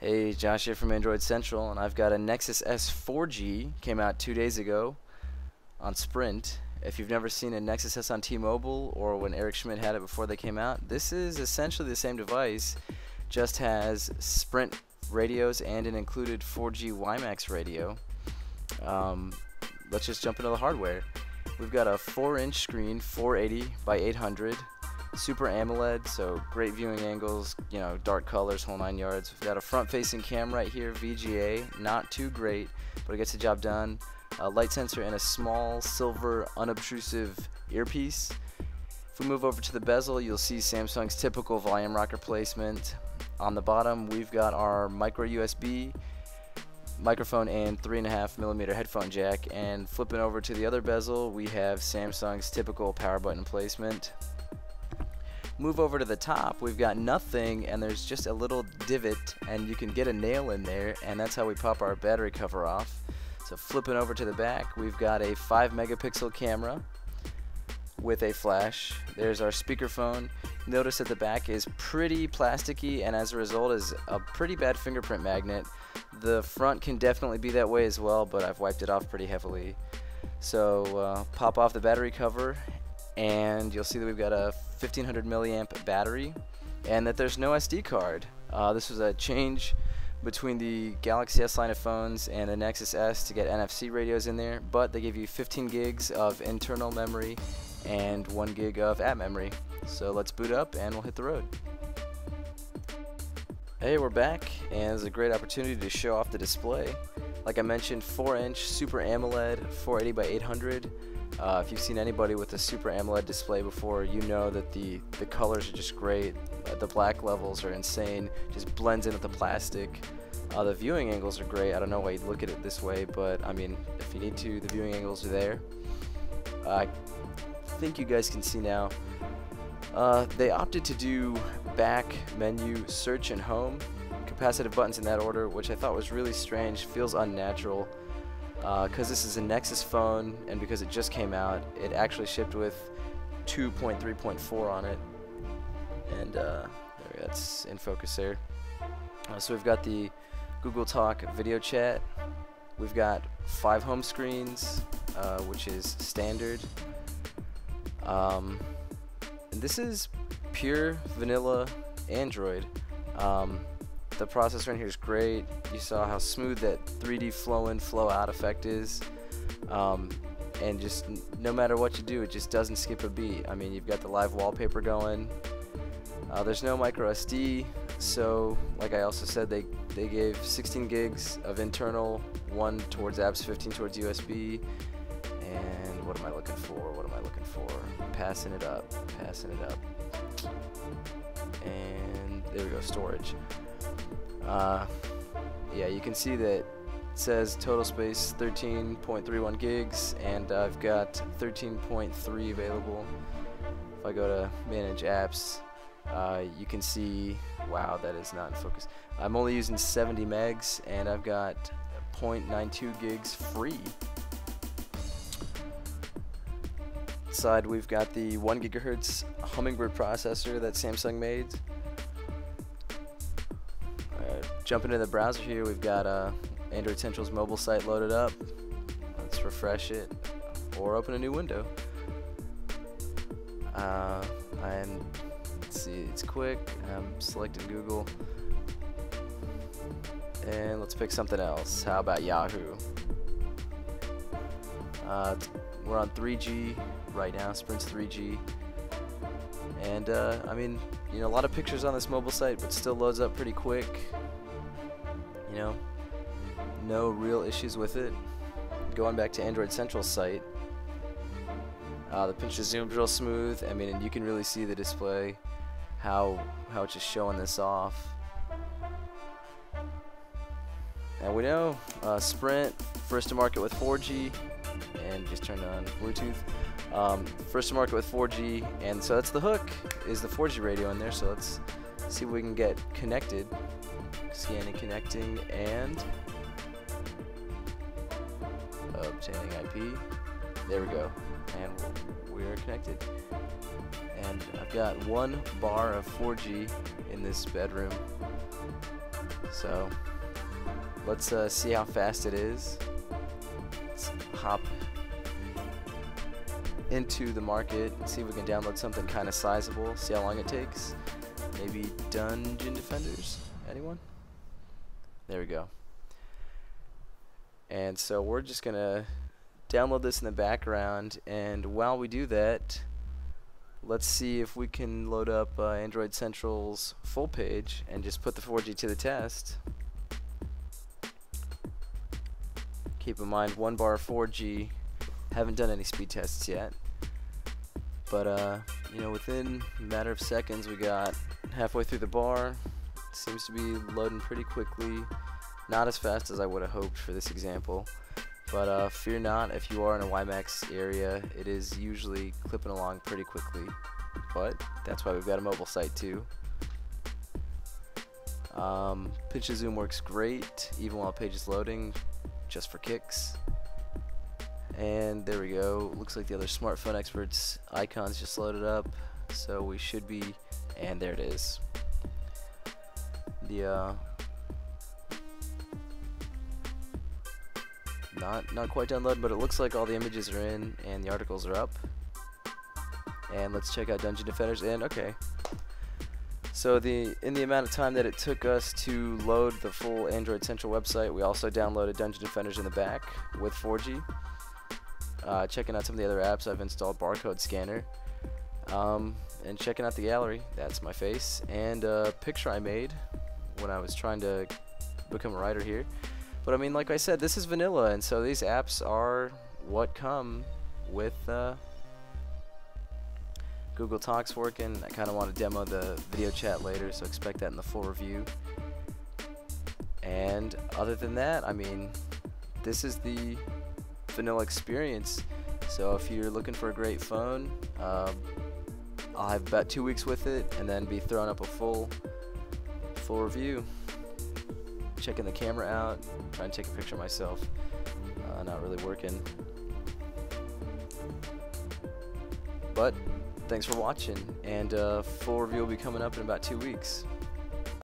Hey, Josh here from Android Central, and I've got a Nexus S 4G, came out 2 days ago on Sprint. If you've never seen a Nexus S on T-Mobile or when Eric Schmidt had it before they came out, this is essentially the same device, just has Sprint radios and an included 4G WiMAX radio. Let's just jump into the hardware. We've got a 4-inch screen, 480 by 800. Super AMOLED, so great viewing angles, you know, dark colors, whole 9 yards. We've got a front-facing cam right here, VGA, not too great, but it gets the job done. A light sensor and a small silver unobtrusive earpiece. If we move over to the bezel, you'll see Samsung's typical volume rocker placement. On the bottom, we've got our micro USB microphone and 3.5mm headphone jack, and flipping over to the other bezel, we have Samsung's typical power button placement. Move over to the top, we've got nothing, and there's just a little divot, and you can get a nail in there, and that's how we pop our battery cover off. So flipping over to the back, we've got a 5-megapixel camera with a flash. There's our speakerphone. Notice that the back is pretty plasticky, and as a result is a pretty bad fingerprint magnet. The front can definitely be that way as well, but I've wiped it off pretty heavily. So pop off the battery cover, and you'll see that we've got a 1500 milliamp battery, and that there's no SD card. This was a change between the Galaxy S line of phones and the Nexus S to get NFC radios in there, but they give you 15 gigs of internal memory and 1 gig of app memory. So let's boot up and we'll hit the road. Hey, we're back, and it's a great opportunity to show off the display. Like I mentioned, 4-inch Super AMOLED, 480 by 800. If you've seen anybody with a Super AMOLED display before, you know that the colors are just great. The black levels are insane, just blends in with the plastic. The viewing angles are great. I don't know why you'd look at it this way, but I mean, if you need to, the viewing angles are there. I think you guys can see now. They opted to do back, menu, search, and home. Capacitive buttons in that order, which I thought was really strange, feels unnatural. Because this is a Nexus phone, and because it just came out, it actually shipped with 2.3.4 on it. And that's in focus there. So we've got the Google Talk video chat. We've got 5 home screens, which is standard. And this is pure vanilla Android. The processor in here is great. You saw how smooth that 3D flow in, flow out effect is. And just no matter what you do, it just doesn't skip a beat. I mean, you've got the live wallpaper going. There's no micro SD, so like I also said, they gave 16 gigs of internal, 1 towards apps, 15 towards USB. And what am I looking for? What am I looking for? Passing it up, passing it up. And there we go, storage. Yeah, you can see that it says total space 13.31 gigs, and I've got 13.3 available. If I go to manage apps, you can see, wow, that is not in focus. I'm only using 70 megs, and I've got 0.92 gigs free. Side, we've got the 1 gigahertz Hummingbird processor that Samsung made. Jumping into the browser here, we've got Android Central's mobile site loaded up. Let's refresh it or open a new window. And let's see, it's quick. I'm selecting Google, and let's pick something else. How about Yahoo? We're on 3G right now. Sprint's 3G, and I mean, you know, a lot of pictures on this mobile site, but still loads up pretty quick. You know, no real issues with it. Going back to Android Central's site, the pinch to zoom is real smooth. I mean, and you can really see the display, how it's just showing this off. And we know Sprint, first to market with 4G, and just turned on Bluetooth. First to market with 4G, and so that's the hook, is the 4G radio in there. So let's see if we can get connected. Scanning, connecting, and obtaining IP. There we go, and we're connected. And I've got 1 bar of 4G in this bedroom. So let's see how fast it is. Let's hop into the market and see if we can download something kind of sizable, see how long it takes. Maybe Dungeon Defenders? Anyone? There we go. And so we're just gonna download this in the background, and while we do that, let's see if we can load up Android Central's full page and just put the 4G to the test. Keep in mind, 1 bar 4G, haven't done any speed tests yet, but you know, within a matter of seconds we got halfway through the bar. Seems to be loading pretty quickly, not as fast as I would have hoped for this example, but fear not, if you are in a WiMAX area, it is usually clipping along pretty quickly, but that's why we've got a mobile site too. Pinch to zoom works great even while a page is loading, just for kicks. And there we go. Looks like the other smartphone experts icons just loaded up, so we should be, and there it is. The not quite done loading, but it looks like all the images are in and the articles are up. And let's check out Dungeon Defenders. And okay, so in the amount of time that it took us to load the full Android Central website, we also downloaded Dungeon Defenders in the back with 4G. Checking out some of the other apps, I've installed Barcode Scanner, and checking out the gallery. That's my face, and a picture I made when I was trying to become a writer here. But I mean, like I said, this is vanilla, and so these apps are what come with Google Talks working. I kind of want to demo the video chat later, so expect that in the full review. And other than that, I mean, this is the vanilla experience. So if you're looking for a great phone, I'll have about 2 weeks with it and then be throwing up a full review, checking the camera out, trying to take a picture of myself. Not really working, but thanks for watching, and full review will be coming up in about 2 weeks.